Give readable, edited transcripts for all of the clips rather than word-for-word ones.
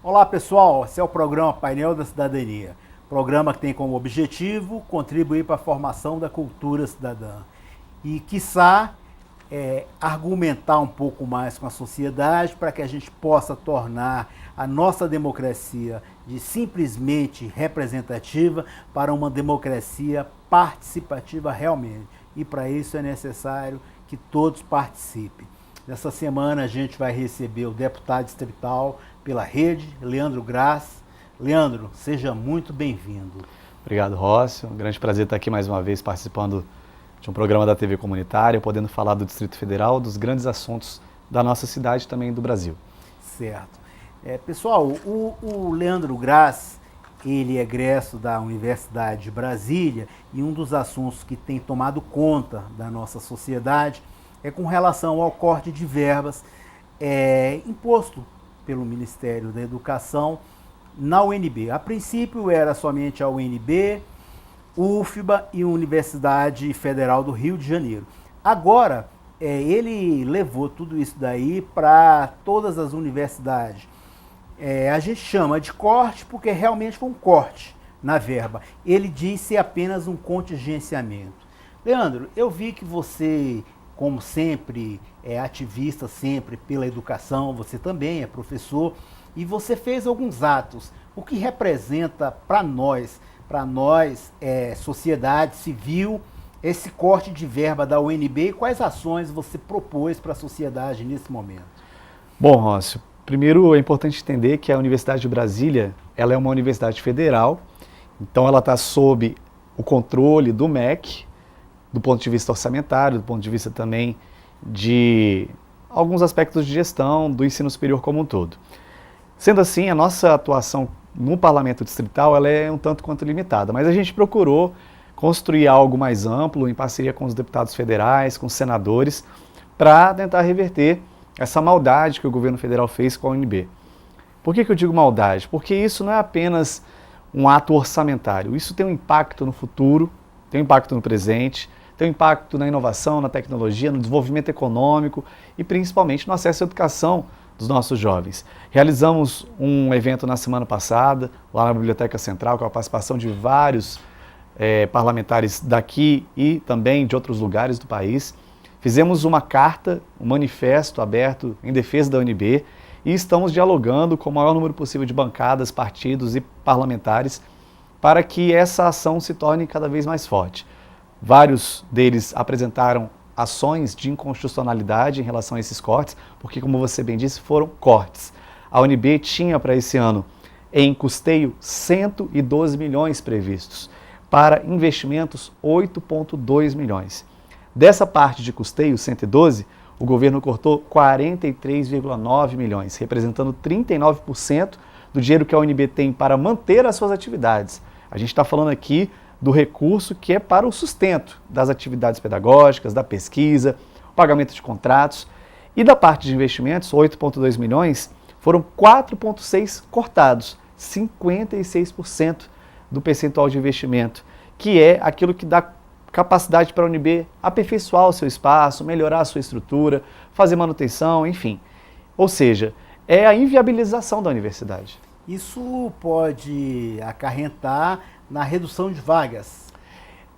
Olá pessoal, esse é o programa Painel da Cidadania, programa que tem como objetivo contribuir para a formação da cultura cidadã e, quiçá, argumentar um pouco mais com a sociedade para que a gente possa tornar a nossa democracia de simplesmente representativa para uma democracia participativa realmente. E para isso é necessário que todos participem. Nessa semana a gente vai receber o deputado distrital pela rede, Leandro Grass. Leandro, seja muito bem-vindo. Obrigado, Rócio. Um grande prazer estar aqui mais uma vez participando de um programa da TV comunitária, podendo falar do Distrito Federal, dos grandes assuntos da nossa cidade e também do Brasil. Certo. Pessoal, o Leandro Grass, ele é egresso da Universidade de Brasília e um dos assuntos que tem tomado conta da nossa sociedade é com relação ao corte de verbas imposto pelo Ministério da Educação na UNB. A princípio era somente a UNB, UFBA e Universidade Federal do Rio de Janeiro. Agora, ele levou tudo isso daí para todas as universidades. A gente chama de corte porque realmente foi um corte na verba. Ele diz ser apenas um contingenciamento. Leandro, eu vi que você, como sempre, é ativista sempre pela educação, você também é professor, e você fez alguns atos. O que representa para nós, sociedade civil, esse corte de verba da UNB e quais ações você propôs para a sociedade nesse momento? Bom, Rócio, primeiro é importante entender que a Universidade de Brasília ela é uma universidade federal, então ela está sob o controle do MEC, do ponto de vista orçamentário, do ponto de vista também de alguns aspectos de gestão do ensino superior como um todo. Sendo assim, a nossa atuação no Parlamento Distrital ela é um tanto quanto limitada, mas a gente procurou construir algo mais amplo em parceria com os deputados federais, com os senadores, para tentar reverter essa maldade que o governo federal fez com a UNB. Por que eu digo maldade? Porque isso não é apenas um ato orçamentário, isso tem um impacto no futuro, tem um impacto no presente, tem um impacto na inovação, na tecnologia, no desenvolvimento econômico e principalmente no acesso à educação dos nossos jovens. Realizamos um evento na semana passada, lá na Biblioteca Central, com a participação de vários parlamentares daqui e também de outros lugares do país. Fizemos uma carta, um manifesto aberto em defesa da UNB e estamos dialogando com o maior número possível de bancadas, partidos e parlamentares para que essa ação se torne cada vez mais forte. Vários deles apresentaram ações de inconstitucionalidade em relação a esses cortes, porque, como você bem disse, foram cortes. A UNB tinha para esse ano, em custeio, 112 milhões previstos, para investimentos 8,2 milhões. Dessa parte de custeio, 112, o governo cortou 43,9 milhões, representando 39% do dinheiro que a UNB tem para manter as suas atividades. A gente está falando aqui do recurso que é para o sustento das atividades pedagógicas, da pesquisa, pagamento de contratos. E da parte de investimentos, 8,2 milhões, foram 4,6 cortados, 56% do percentual de investimento, que é aquilo que dá capacidade para a UNB aperfeiçoar o seu espaço, melhorar a sua estrutura, fazer manutenção, enfim. Ou seja, é a inviabilização da universidade. Isso pode acarretar na redução de vagas.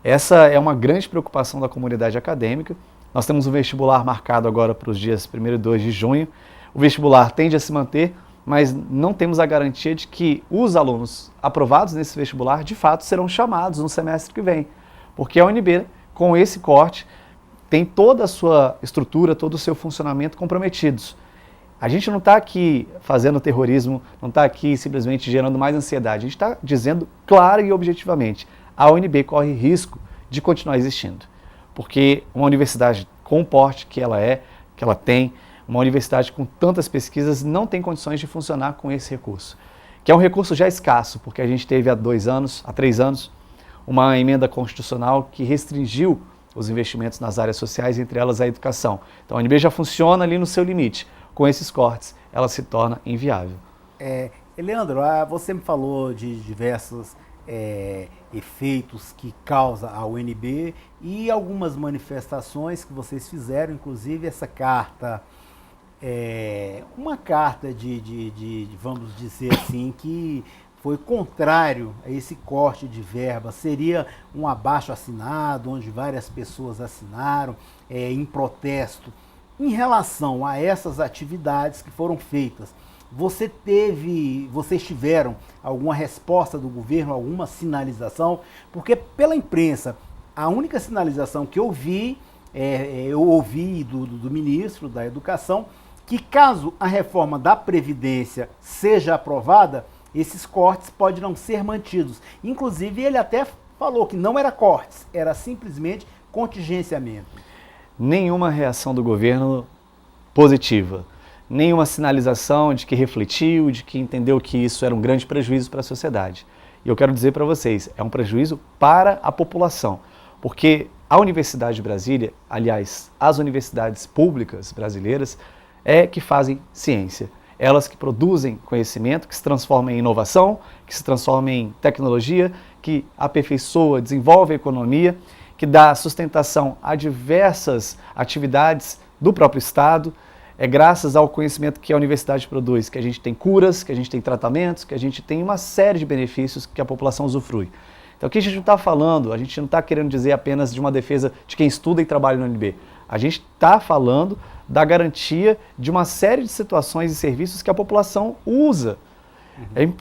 Essa é uma grande preocupação da comunidade acadêmica. Nós temos um vestibular marcado agora para os dias 1º e 2 de junho. O vestibular tende a se manter, mas não temos a garantia de que os alunos aprovados nesse vestibular, de fato, serão chamados no semestre que vem. Porque a UNB, com esse corte, tem toda a sua estrutura, todo o seu funcionamento comprometidos. A gente não está aqui fazendo terrorismo, não está aqui simplesmente gerando mais ansiedade. A gente está dizendo claro e objetivamente, a UNB corre risco de continuar existindo. Porque uma universidade com o porte que ela tem, uma universidade com tantas pesquisas, não tem condições de funcionar com esse recurso. Que é um recurso já escasso, porque a gente teve há 3 anos, uma emenda constitucional que restringiu os investimentos nas áreas sociais, entre elas a educação. Então a UNB já funciona ali no seu limite. Com esses cortes, ela se torna inviável. Leandro, você me falou de diversos efeitos que causa a UNB e algumas manifestações que vocês fizeram, inclusive essa carta, uma carta vamos dizer assim, que foi contrário a esse corte de verba. Seria um abaixo-assinado, onde várias pessoas assinaram em protesto. Em relação a essas atividades que foram feitas, vocês tiveram alguma resposta do governo, alguma sinalização? Porque pela imprensa, a única sinalização que eu vi, eu ouvi do ministro da Educação, que caso a reforma da Previdência seja aprovada, esses cortes podem não ser mantidos. Inclusive, ele até falou que não era cortes, era simplesmente contingenciamento. Nenhuma reação do governo positiva. Nenhuma sinalização de que refletiu, de que entendeu que isso era um grande prejuízo para a sociedade. E eu quero dizer para vocês, é um prejuízo para a população, porque a Universidade de Brasília, aliás, as universidades públicas brasileiras, que fazem ciência. Elas que produzem conhecimento, que se transforma em inovação, que se transforma em tecnologia, que aperfeiçoa, desenvolve a economia, que dá sustentação a diversas atividades do próprio Estado. É graças ao conhecimento que a universidade produz que a gente tem curas, que a gente tem tratamentos, que a gente tem uma série de benefícios que a população usufrui. Então aqui a gente não está falando, a gente não está querendo dizer apenas de uma defesa de quem estuda e trabalha no UNB. A gente está falando da garantia de uma série de situações e serviços que a população usa.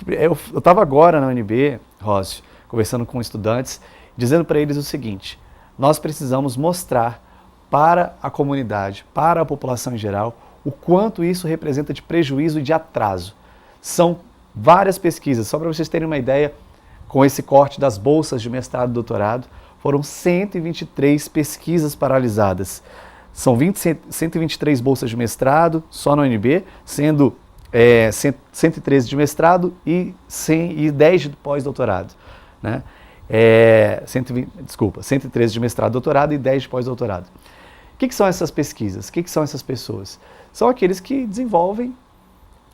Eu estava agora na UNB, Rócio, conversando com estudantes, dizendo para eles o seguinte: nós precisamos mostrar para a comunidade, para a população em geral, o quanto isso representa de prejuízo e de atraso. São várias pesquisas, só para vocês terem uma ideia, com esse corte das bolsas de mestrado e doutorado, foram 123 pesquisas paralisadas. São 123 bolsas de mestrado só na UNB, sendo 113 de mestrado e 10 de pós-doutorado, né? 113 de mestrado e doutorado e 10 de pós-doutorado. O que são essas pesquisas? O que são essas pessoas? São aqueles que desenvolvem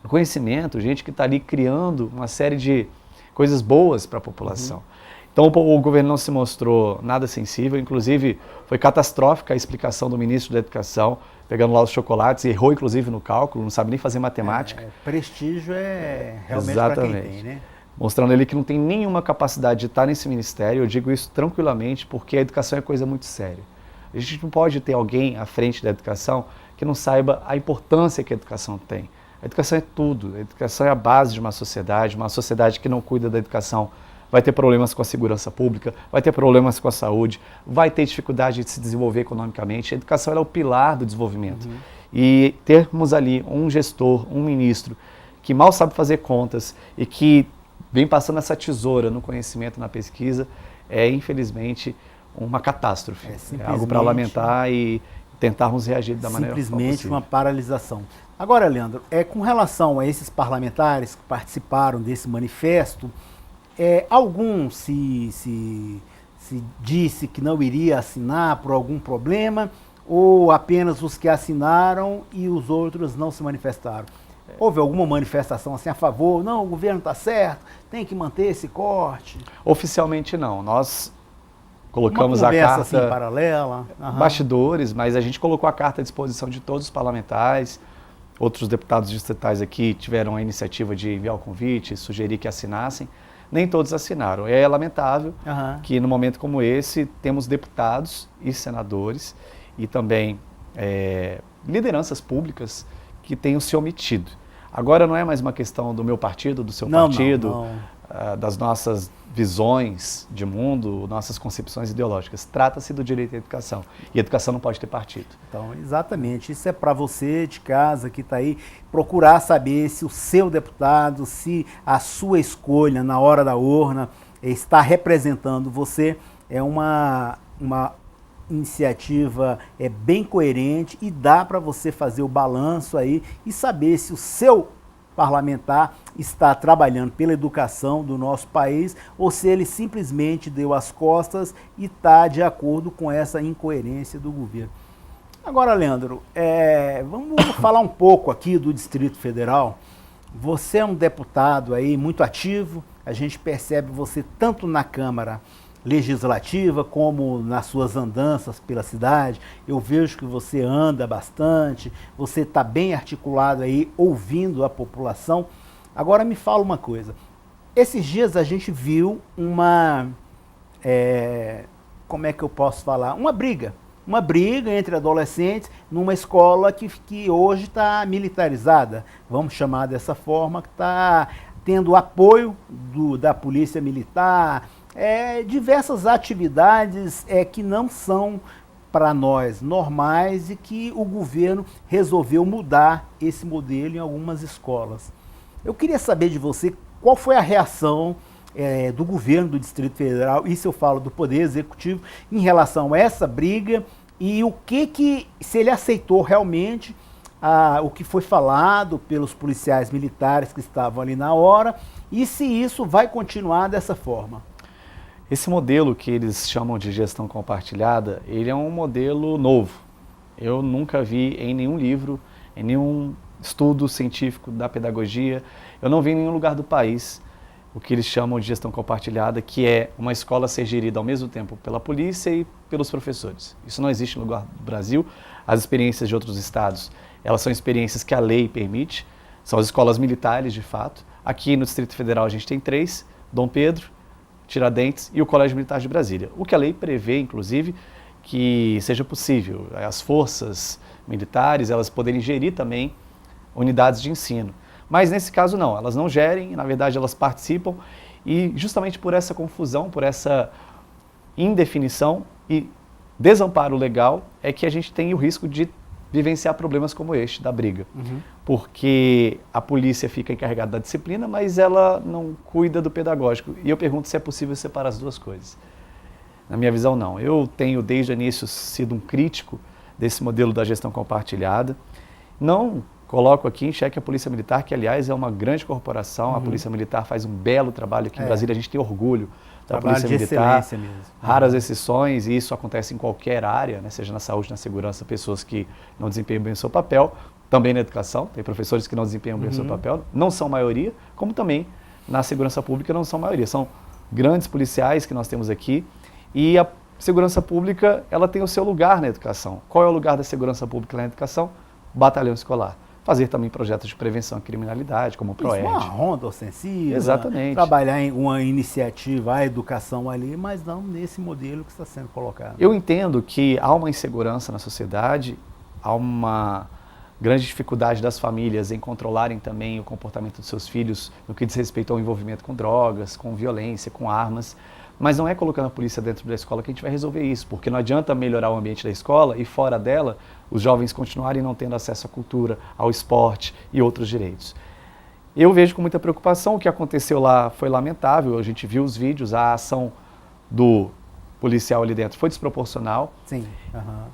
conhecimento, gente que está ali criando uma série de coisas boas para a população. Então o governo não se mostrou nada sensível, inclusive foi catastrófica a explicação do ministro da Educação, pegando lá os chocolates, errou inclusive no cálculo, não sabe nem fazer matemática. Prestígio é realmente para quem tem, né? Mostrando ele que não tem nenhuma capacidade de estar nesse ministério. Eu digo isso tranquilamente porque a educação é coisa muito séria. A gente não pode ter alguém à frente da educação que não saiba a importância que a educação tem. A educação é tudo, a educação é a base de uma sociedade que não cuida da educação vai ter problemas com a segurança pública, vai ter problemas com a saúde, vai ter dificuldade de se desenvolver economicamente. A educação é o pilar do desenvolvimento. E termos ali um gestor, um ministro, que mal sabe fazer contas e que vem passando essa tesoura no conhecimento, na pesquisa, é infelizmente uma catástrofe. É algo para lamentar e tentarmos reagir da maneira possível. Simplesmente uma paralisação. Agora, Leandro, com relação a esses parlamentares que participaram desse manifesto, algum se disse que não iria assinar por algum problema, ou apenas os que assinaram e os outros não se manifestaram? Houve alguma manifestação assim a favor? Não, o governo está certo, tem que manter esse corte? Oficialmente não. Nós colocamos a carta assim, paralela, bastidores, mas a gente colocou a carta à disposição de todos os parlamentares. Outros deputados distritais aqui tiveram a iniciativa de enviar o convite, sugerir que assinassem. Nem todos assinaram. É lamentável que no momento como esse temos deputados e senadores e também lideranças públicas que tenham se omitido. Agora não é mais uma questão do meu partido, do seu partido, das nossas visões de mundo, nossas concepções ideológicas. Trata-se do direito à educação. E a educação não pode ter partido. Então, exatamente. Isso é para você de casa que está aí, procurar saber se o seu deputado, se a sua escolha na hora da urna está representando você. É uma iniciativa bem coerente e dá para você fazer o balanço aí e saber se o seu parlamentar está trabalhando pela educação do nosso país ou se ele simplesmente deu as costas e está de acordo com essa incoerência do governo. Agora, Leandro, vamos falar um pouco aqui do Distrito Federal. Você é um deputado aí muito ativo, a gente percebe você tanto na Câmara Legislativa como nas suas andanças pela cidade. Eu vejo que você anda bastante, você está bem articulado aí, ouvindo a população. Agora me fala uma coisa, esses dias a gente viu como é que eu posso falar? Uma briga entre adolescentes numa escola que hoje está militarizada, vamos chamar dessa forma, que está tendo apoio da polícia militar, diversas atividades que não são para nós normais e que o governo resolveu mudar esse modelo em algumas escolas. Eu queria saber de você qual foi a reação do governo do Distrito Federal, isso eu falo do Poder Executivo, em relação a essa briga e se ele aceitou realmente o que foi falado pelos policiais militares que estavam ali na hora e se isso vai continuar dessa forma. Esse modelo que eles chamam de gestão compartilhada, ele é um modelo novo. Eu nunca vi em nenhum livro, em nenhum estudo científico da pedagogia, eu não vi em nenhum lugar do país o que eles chamam de gestão compartilhada, que é uma escola ser gerida ao mesmo tempo pela polícia e pelos professores. Isso não existe no lugar do Brasil. As experiências de outros estados, elas são experiências que a lei permite, são as escolas militares de fato. Aqui no Distrito Federal a gente tem 3, Dom Pedro, Tiradentes e o Colégio Militar de Brasília. O que a lei prevê, inclusive, que seja possível as forças militares, elas poderem gerir também unidades de ensino. Mas nesse caso não, elas não gerem, na verdade elas participam e justamente por essa confusão, por essa indefinição e desamparo legal é que a gente tem o risco de vivenciar problemas como este, da briga. Porque a polícia fica encarregada da disciplina, mas ela não cuida do pedagógico. E eu pergunto se é possível separar as duas coisas. Na minha visão, não. Eu tenho desde o início sido um crítico desse modelo da gestão compartilhada. Não coloco aqui em xeque a Polícia Militar, que aliás é uma grande corporação, a Polícia Militar faz um belo trabalho aqui em Brasília, a gente tem orgulho da Polícia Militar, mesmo. Raras exceções, e isso acontece em qualquer área, né, seja na saúde, na segurança, pessoas que não desempenham bem o seu papel, também na educação, tem professores que não desempenham bem o seu papel, não são maioria, como também na segurança pública não são maioria, são grandes policiais que nós temos aqui, e a segurança pública, ela tem o seu lugar na educação. Qual é o lugar da segurança pública na educação? Batalhão escolar. Fazer também projetos de prevenção à criminalidade, como o PROED. Uma ronda ostensiva, exatamente. Trabalhar em uma iniciativa, a educação ali, mas não nesse modelo que está sendo colocado. Eu entendo que há uma insegurança na sociedade, há uma grande dificuldade das famílias em controlarem também o comportamento dos seus filhos no que diz respeito ao envolvimento com drogas, com violência, com armas. Mas não é colocando a polícia dentro da escola que a gente vai resolver isso, porque não adianta melhorar o ambiente da escola e fora dela os jovens continuarem não tendo acesso à cultura, ao esporte e outros direitos. Eu vejo com muita preocupação, o que aconteceu lá foi lamentável, a gente viu os vídeos, a ação do policial ali dentro foi desproporcional. Sim.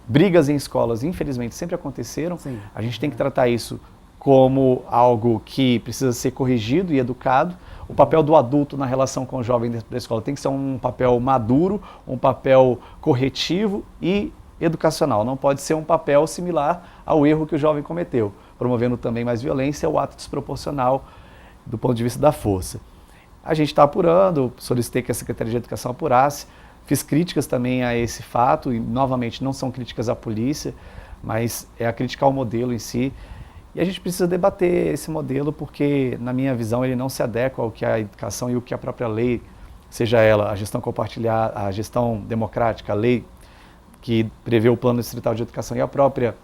Brigas em escolas, infelizmente, sempre aconteceram. Sim. A gente tem que tratar isso como algo que precisa ser corrigido e educado. O papel do adulto na relação com o jovem dentro da escola tem que ser um papel maduro, um papel corretivo e educacional. Não pode ser um papel similar ao erro que o jovem cometeu, promovendo também mais violência ou ato desproporcional do ponto de vista da força. A gente está apurando, solicitei que a Secretaria de Educação apurasse, fiz críticas também a esse fato, e novamente não são críticas à polícia, mas é a crítica ao modelo em si. E a gente precisa debater esse modelo porque, na minha visão, ele não se adequa ao que a educação e o que a própria lei, seja ela a gestão compartilhada, a gestão democrática, a lei que prevê o plano distrital de educação e a própria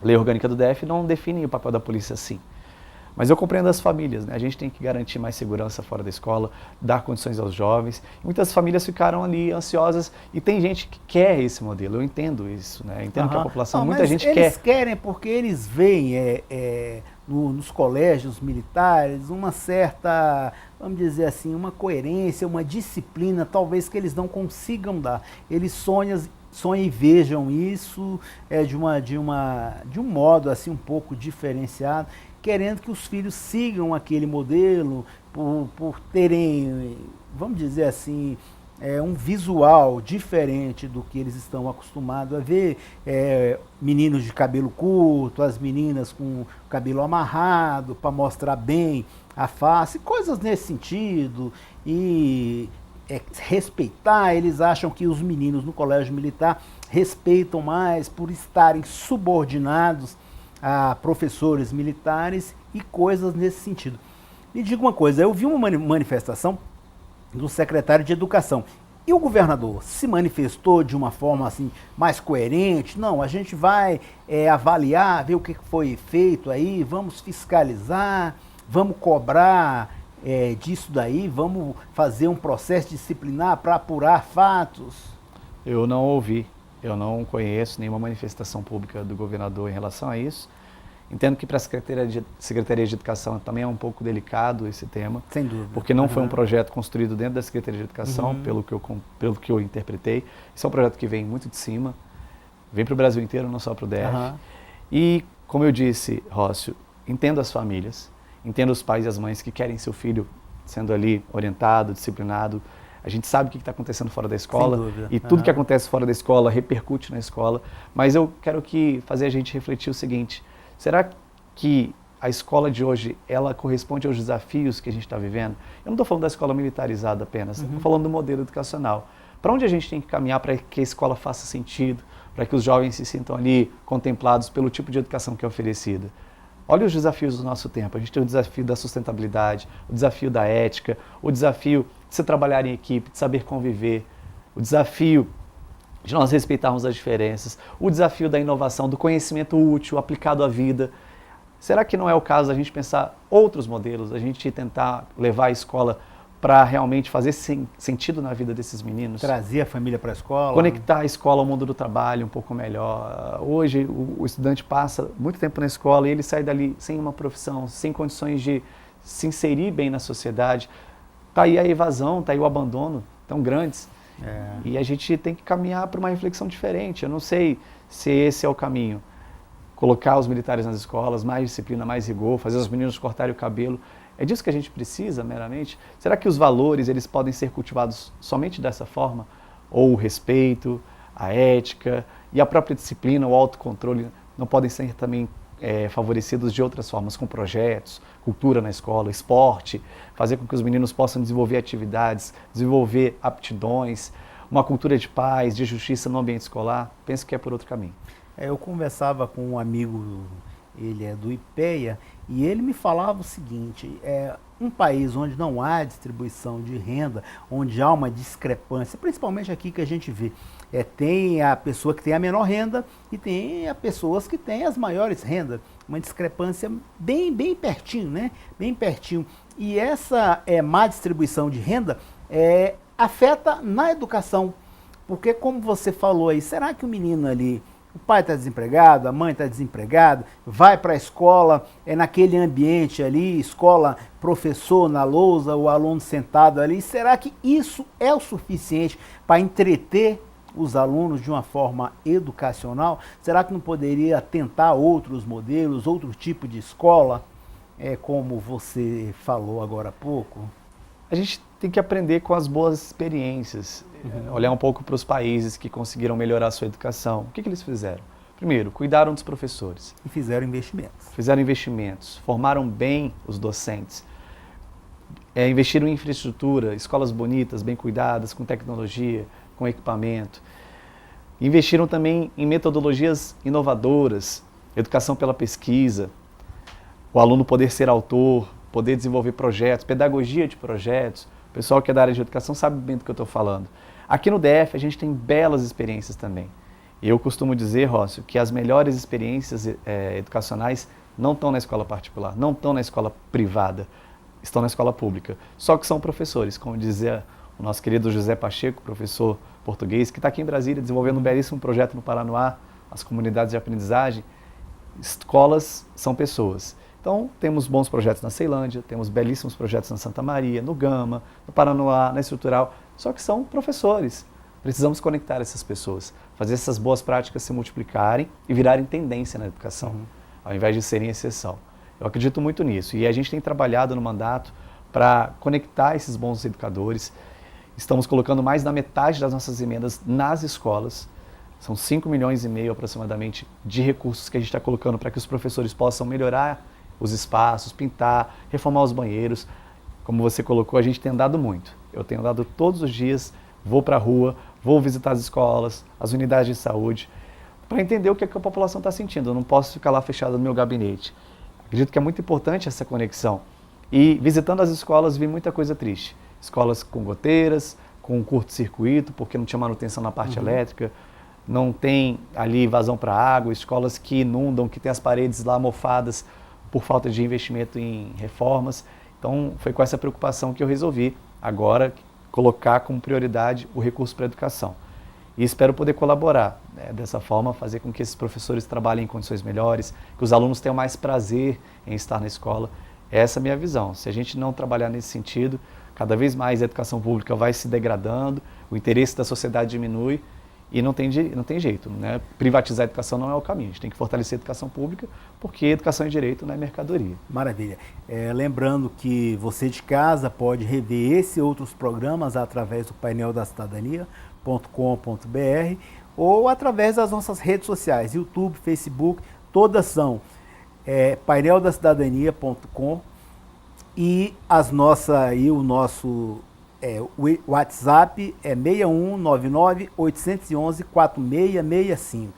lei orgânica do DF não definem o papel da polícia assim. Mas eu compreendo as famílias, né? A gente tem que garantir mais segurança fora da escola, dar condições aos jovens. Muitas famílias ficaram ali ansiosas e tem gente que quer esse modelo, eu entendo isso, né? Eu entendo que a população, muita gente quer. Eles querem porque eles veem nos colégios militares uma certa, vamos dizer assim, uma coerência, uma disciplina, talvez que eles não consigam dar. Eles sonham e vejam isso de um modo assim um pouco diferenciado, querendo que os filhos sigam aquele modelo por terem, vamos dizer assim, um visual diferente do que eles estão acostumados a ver, meninos de cabelo curto, as meninas com cabelo amarrado para mostrar bem a face, coisas nesse sentido, e respeitar, eles acham que os meninos no colégio militar respeitam mais por estarem subordinados a professores militares e coisas nesse sentido. Me diga uma coisa, eu vi uma manifestação do secretário de Educação. E o governador se manifestou de uma forma assim mais coerente? Não, a gente vai avaliar, ver o que foi feito aí, vamos fiscalizar, vamos cobrar disso daí, vamos fazer um processo disciplinar para apurar fatos. Eu não ouvi, eu não conheço nenhuma manifestação pública do governador em relação a isso. Entendo que para a Secretaria de Educação também é um pouco delicado esse tema. Sem dúvida. Porque não foi um projeto construído dentro da Secretaria de Educação, pelo que eu interpretei. Esse é um projeto que vem muito de cima, vem para o Brasil inteiro, não só para o DF. E, como eu disse, Rócio, entendo as famílias, entendo os pais e as mães que querem seu filho sendo ali orientado, disciplinado. A gente sabe o que está acontecendo fora da escola e tudo que acontece fora da escola repercute na escola. Mas eu quero fazer a gente refletir o seguinte: será que a escola de hoje, ela corresponde aos desafios que a gente está vivendo? Eu não estou falando da escola militarizada apenas, estou falando do modelo educacional. Para onde a gente tem que caminhar para que a escola faça sentido, para que os jovens se sintam ali contemplados pelo tipo de educação que é oferecida? Olha os desafios do nosso tempo. A gente tem o desafio da sustentabilidade, o desafio da ética, o desafio de se trabalhar em equipe, de saber conviver, o desafio de nós respeitarmos as diferenças, o desafio da inovação, do conhecimento útil aplicado à vida. Será que não é o caso da gente pensar outros modelos, a gente tentar levar a escola para realmente fazer sentido na vida desses meninos? Trazer a família para a escola. Conectar a escola ao mundo do trabalho um pouco melhor. Hoje o estudante passa muito tempo na escola e ele sai dali sem uma profissão, sem condições de se inserir bem na sociedade. Está aí a evasão, está aí o abandono tão grandes. E a gente tem que caminhar para uma reflexão diferente. Eu não sei se esse é o caminho. Colocar os militares nas escolas, mais disciplina, mais rigor, fazer os meninos cortarem o cabelo. É disso que a gente precisa, meramente? Será que os valores eles podem ser cultivados somente dessa forma? Ou o respeito, a ética e a própria disciplina, o autocontrole não podem ser também favorecidos de outras formas, com projetos, cultura na escola, esporte, fazer com que os meninos possam desenvolver atividades, desenvolver aptidões, uma cultura de paz, de justiça no ambiente escolar? Penso que é por outro caminho. Eu conversava com um amigo, ele é do IPEA, e ele me falava o seguinte: um país onde não há distribuição de renda, onde há uma discrepância, principalmente aqui que a gente vê, tem a pessoa que tem a menor renda e tem as pessoas que têm as maiores rendas, uma discrepância bem pertinho, né? Bem pertinho. E essa má distribuição de renda afeta na educação, porque como você falou aí, será que o menino ali, o pai está desempregado, a mãe está desempregada, vai para a escola, naquele ambiente ali, escola, professor na lousa, o aluno sentado ali, será que isso é o suficiente para entreter os alunos de uma forma educacional? Será que não poderia tentar outros modelos, outro tipo de escola, como você falou agora há pouco? A gente tem que aprender com as boas experiências, olhar um pouco para os países que conseguiram melhorar a sua educação. O que eles fizeram? Primeiro, cuidaram dos professores. E fizeram investimentos. Fizeram investimentos, formaram bem os docentes, investiram em infraestrutura, escolas bonitas, bem cuidadas, com tecnologia, com equipamento. Investiram também em metodologias inovadoras, educação pela pesquisa, o aluno poder ser autor, poder desenvolver projetos, pedagogia de projetos. O pessoal que é da área de educação sabe bem do que eu estou falando. Aqui no DF a gente tem belas experiências também. E eu costumo dizer, Rócio, que as melhores experiências educacionais não estão na escola particular, não estão na escola privada, estão na escola pública. Só que são professores, como dizia o nosso querido José Pacheco, professor português, que está aqui em Brasília desenvolvendo um belíssimo projeto no Paranoá, as comunidades de aprendizagem. Escolas são pessoas. Então, temos bons projetos na Ceilândia, temos belíssimos projetos na Santa Maria, no Gama, no Paranoá, na Estrutural, só que são professores. Precisamos conectar essas pessoas, fazer essas boas práticas se multiplicarem e virarem tendência na educação, ao invés de serem exceção. Eu acredito muito nisso e a gente tem trabalhado no mandato para conectar esses bons educadores Estamos colocando mais da metade das nossas emendas nas escolas. São 5,5 milhões aproximadamente de recursos que a gente está colocando para que os professores possam melhorar os espaços, pintar, reformar os banheiros. Como você colocou, a gente tem andado muito. Eu tenho andado todos os dias, vou para a rua, vou visitar as escolas, as unidades de saúde, para entender o que a população está sentindo. Eu não posso ficar lá fechado no meu gabinete. Acredito que é muito importante essa conexão. E visitando as escolas, vi muita coisa triste. Escolas com goteiras, com curto-circuito, porque não tinha manutenção na parte elétrica, não tem ali vazão para água, escolas que inundam, que tem as paredes lá mofadas por falta de investimento em reformas. Então, foi com essa preocupação que eu resolvi agora colocar como prioridade o recurso para a educação. E espero poder colaborar, né, dessa forma, fazer com que esses professores trabalhem em condições melhores, que os alunos tenham mais prazer em estar na escola. Essa é a minha visão. Se a gente não trabalhar nesse sentido, cada vez mais a educação pública vai se degradando, o interesse da sociedade diminui e não tem jeito, né? Privatizar a educação não é o caminho. A gente tem que fortalecer a educação pública, porque educação é direito, não é mercadoria. Maravilha. Lembrando que você de casa pode rever esse e outros programas através do painel da cidadania.com.br ou através das nossas redes sociais, YouTube, Facebook, todas são paineldacidadania.com e o nosso o WhatsApp é 6199-811-4665.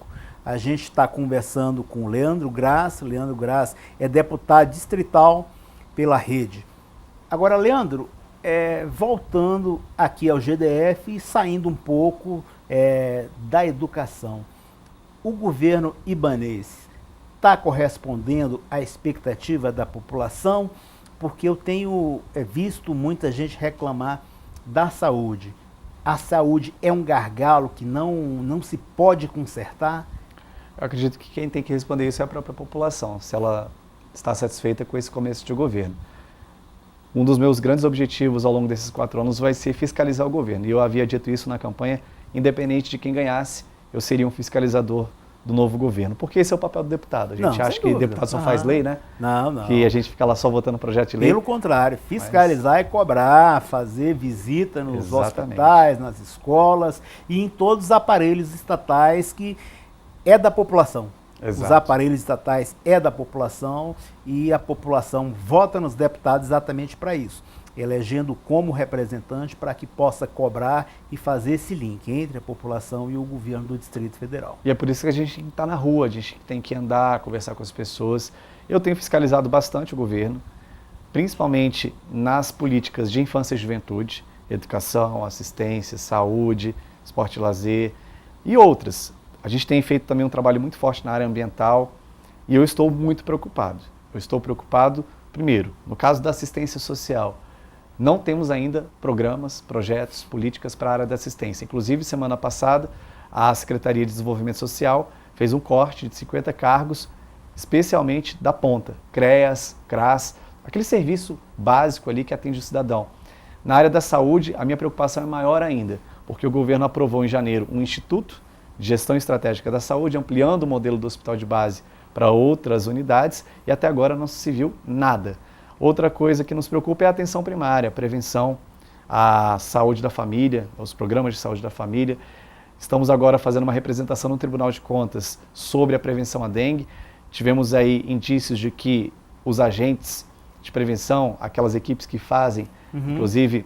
A gente está conversando com o Leandro Graz. Leandro Graz é deputado distrital pela rede. Agora, Leandro, voltando aqui ao GDF e saindo um pouco da educação, o governo ibanês está correspondendo à expectativa da população? Porque eu tenho visto muita gente reclamar da saúde. A saúde é um gargalo que não se pode consertar? Eu acredito que quem tem que responder isso é a própria população, se ela está satisfeita com esse começo de governo. Um dos meus grandes objetivos ao longo desses 4 anos vai ser fiscalizar o governo. E eu havia dito isso na campanha, independente de quem ganhasse, eu seria um fiscalizador do novo governo, porque esse é o papel do deputado. A gente acha que deputado só faz lei, né? Não. Que a gente fica lá só votando projeto de lei. Pelo contrário, fiscalizar e cobrar, fazer visita nos hospitais, nas escolas e em todos os aparelhos estatais que é da população. Exato. Os aparelhos estatais é da população e a população vota nos deputados exatamente para isso, elegendo como representante para que possa cobrar e fazer esse link entre a população e o governo do Distrito Federal. E é por isso que a gente tem que estar na rua, a gente tem que andar, conversar com as pessoas. Eu tenho fiscalizado bastante o governo, principalmente nas políticas de infância e juventude, educação, assistência, saúde, esporte e lazer e outras. A gente tem feito também um trabalho muito forte na área ambiental e eu estou muito preocupado. Eu estou preocupado, primeiro, no caso da assistência social. Não temos ainda programas, projetos, políticas para a área da assistência. Inclusive, semana passada, a Secretaria de Desenvolvimento Social fez um corte de 50 cargos, especialmente da ponta, CREAS, CRAS, aquele serviço básico ali que atende o cidadão. Na área da saúde, a minha preocupação é maior ainda, porque o governo aprovou em janeiro um Instituto de Gestão Estratégica da Saúde, ampliando o modelo do hospital de base para outras unidades, e até agora não se viu nada. Outra coisa que nos preocupa é a atenção primária, a prevenção, a saúde da família, os programas de saúde da família. Estamos agora fazendo uma representação no Tribunal de Contas sobre a prevenção à dengue. Tivemos aí indícios de que os agentes de prevenção, aquelas equipes que fazem, inclusive,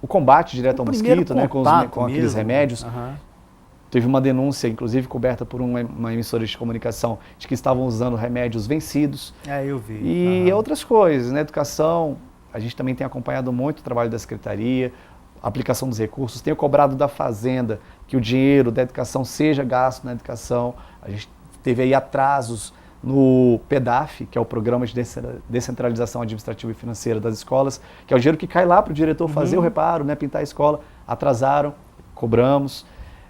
o combate direto ao mosquito, né, com aqueles remédios. Teve uma denúncia, inclusive coberta por uma emissora de comunicação, de que estavam usando remédios vencidos. Eu vi. E outras coisas, na educação, a gente também tem acompanhado muito o trabalho da Secretaria, a aplicação dos recursos, tenho cobrado da Fazenda que o dinheiro da educação seja gasto na educação. A gente teve aí atrasos no PEDAF, que é o Programa de Descentralização Administrativa e Financeira das Escolas, que é o dinheiro que cai lá para o diretor fazer o reparo, né, pintar a escola. Atrasaram, cobramos.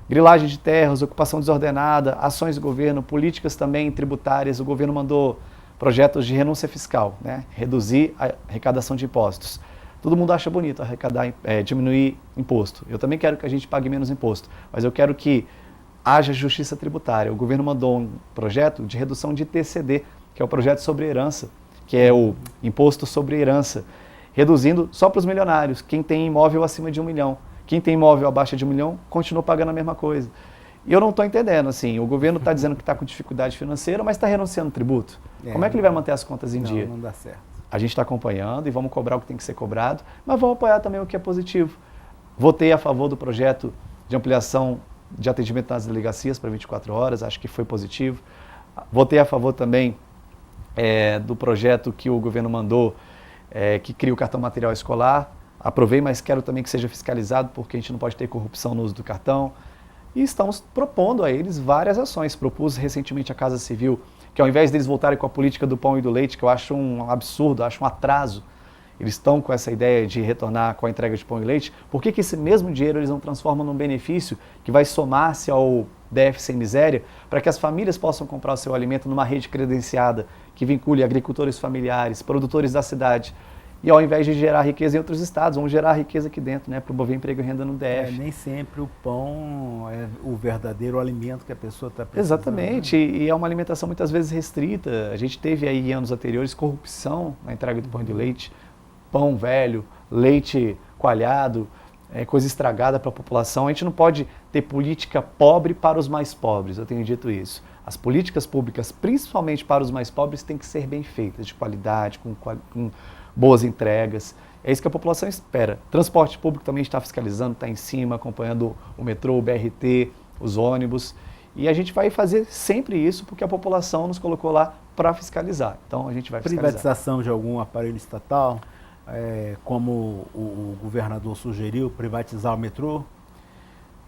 Grilagem de terras, ocupação desordenada, ações do governo, políticas também tributárias. O governo mandou projetos de renúncia fiscal, né? Reduzir a arrecadação de impostos. Todo mundo acha bonito diminuir imposto. Eu também quero que a gente pague menos imposto, mas eu quero que haja justiça tributária. O governo mandou um projeto de redução de TCD, que é o projeto sobre herança, que é o imposto sobre herança. reduzindo só para os milionários, quem tem imóvel acima de 1 milhão. Quem tem imóvel abaixo de 1 milhão continua pagando a mesma coisa. E eu não estou entendendo, assim, o governo está dizendo que está com dificuldade financeira, mas está renunciando tributo. Como é que ele vai manter as contas em dia? Não dá certo. A gente está acompanhando e vamos cobrar o que tem que ser cobrado, mas vamos apoiar também o que é positivo. Votei a favor do projeto de ampliação de atendimento nas delegacias para 24 horas, acho que foi positivo. Votei a favor também do projeto que o governo mandou, que cria o cartão material escolar. Aprovei, mas quero também que seja fiscalizado, porque a gente não pode ter corrupção no uso do cartão. E estamos propondo a eles várias ações. Propus recentemente à Casa Civil que, ao invés deles voltarem com a política do pão e do leite, que eu acho um absurdo, acho um atraso, eles estão com essa ideia de retornar com a entrega de pão e leite, por que esse mesmo dinheiro eles não transformam num benefício que vai somar-se ao DF Sem Miséria, para que as famílias possam comprar o seu alimento numa rede credenciada, que vincule agricultores familiares, produtores da cidade, e ao invés de gerar riqueza em outros estados, vamos gerar riqueza aqui dentro, né, promover emprego e renda no DF. Nem sempre o pão é o verdadeiro alimento que a pessoa está precisando. Exatamente, e é uma alimentação muitas vezes restrita. A gente teve aí em anos anteriores corrupção na entrega do pão e do leite, pão velho, leite coalhado, coisa estragada para a população. A gente não pode ter política pobre para os mais pobres, eu tenho dito isso. As políticas públicas, principalmente para os mais pobres, têm que ser bem feitas, de qualidade, com boas entregas. É isso que a população espera. Transporte público também está fiscalizando, está em cima, acompanhando o metrô, o BRT, os ônibus. E a gente vai fazer sempre isso, porque a população nos colocou lá para fiscalizar. Então a gente vai fiscalizar. Privatização de algum aparelho estatal, como o governador sugeriu, privatizar o metrô?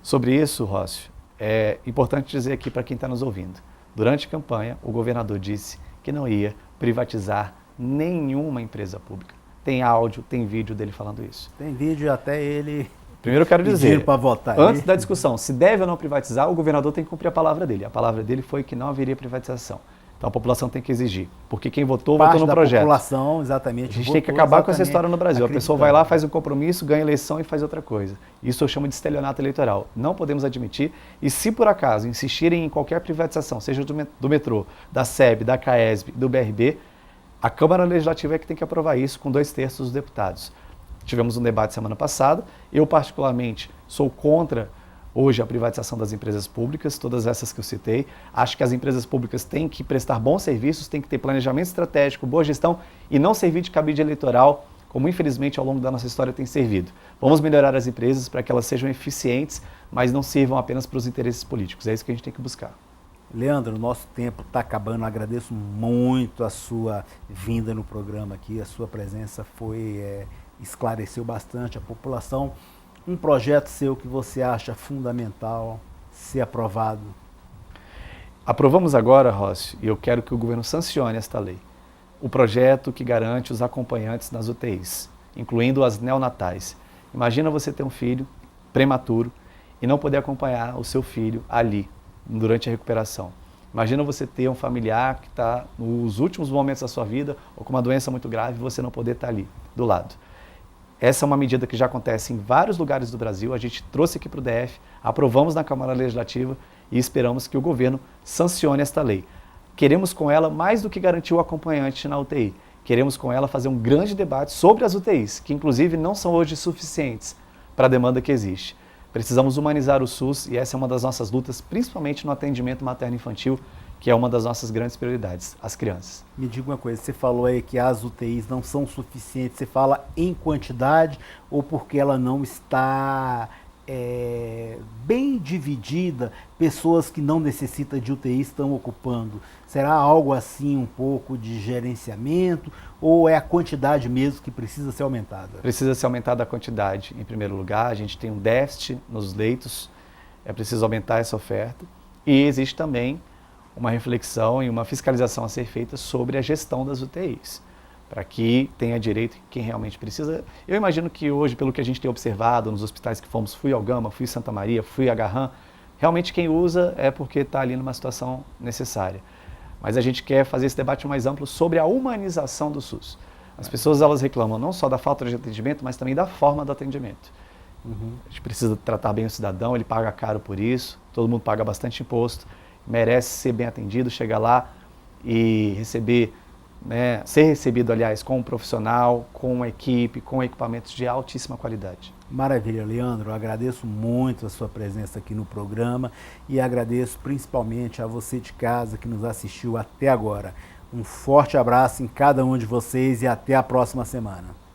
Sobre isso, Rócio, é importante dizer aqui para quem está nos ouvindo. Durante a campanha, o governador disse que não ia privatizar nenhuma empresa pública. Tem áudio, tem vídeo dele falando isso. Tem vídeo até ele. Primeiro eu quero dizer, para votar antes da discussão, se deve ou não privatizar, o governador tem que cumprir a palavra dele. A palavra dele foi que não haveria privatização. Então a população tem que exigir, porque quem votou no projeto. A população, exatamente. A gente tem que acabar com essa história no Brasil. A pessoa vai lá, faz um compromisso, ganha eleição e faz outra coisa. Isso eu chamo de estelionato eleitoral. Não podemos admitir. E se por acaso insistirem em qualquer privatização, seja do metrô, da SEB, da CAESB, do BRB, a Câmara Legislativa é que tem que aprovar isso com 2/3 dos deputados. Tivemos um debate semana passada. Eu, particularmente, sou contra hoje a privatização das empresas públicas, todas essas que eu citei. Acho que as empresas públicas têm que prestar bons serviços, têm que ter planejamento estratégico, boa gestão e não servir de cabide eleitoral, como infelizmente ao longo da nossa história tem servido. Vamos melhorar as empresas para que elas sejam eficientes, mas não sirvam apenas para os interesses políticos. É isso que a gente tem que buscar. Leandro, o nosso tempo está acabando. Eu agradeço muito a sua vinda no programa aqui, a sua presença esclareceu bastante a população. Um projeto seu que você acha fundamental ser aprovado? Aprovamos agora, Rócio, e eu quero que o governo sancione esta lei. O projeto que garante os acompanhantes nas UTIs, incluindo as neonatais. Imagina você ter um filho prematuro e não poder acompanhar o seu filho ali, durante a recuperação. Imagina você ter um familiar que está nos últimos momentos da sua vida ou com uma doença muito grave e você não poder estar ali, do lado. Essa é uma medida que já acontece em vários lugares do Brasil, a gente trouxe aqui para o DF, aprovamos na Câmara Legislativa e esperamos que o governo sancione esta lei. Queremos com ela mais do que garantir o acompanhante na UTI. Queremos com ela fazer um grande debate sobre as UTIs, que inclusive não são hoje suficientes para a demanda que existe. Precisamos humanizar o SUS e essa é uma das nossas lutas, principalmente no atendimento materno-infantil, que é uma das nossas grandes prioridades, as crianças. Me diga uma coisa, você falou aí que as UTIs não são suficientes, você fala em quantidade ou porque ela não está bem dividida, pessoas que não necessitam de UTI estão ocupando? Será algo assim, um pouco de gerenciamento, ou é a quantidade mesmo que precisa ser aumentada? Precisa ser aumentada a quantidade, em primeiro lugar. A gente tem um déficit nos leitos, é preciso aumentar essa oferta. E existe também uma reflexão e uma fiscalização a ser feita sobre a gestão das UTIs, para que tenha direito quem realmente precisa. Eu imagino que hoje, pelo que a gente tem observado nos hospitais que fomos, fui ao Gama, fui Santa Maria, fui a Garram, realmente quem usa é porque está ali numa situação necessária. Mas a gente quer fazer esse debate mais amplo sobre a humanização do SUS. As pessoas elas reclamam não só da falta de atendimento, mas também da forma do atendimento. A gente precisa tratar bem o cidadão, ele paga caro por isso, todo mundo paga bastante imposto, merece ser bem atendido, chegar lá e receber né, ser recebido, aliás, com um profissional, com uma equipe, com equipamentos de altíssima qualidade. Maravilha, Leandro. Eu agradeço muito a sua presença aqui no programa e agradeço principalmente a você de casa que nos assistiu até agora. Um forte abraço em cada um de vocês e até a próxima semana.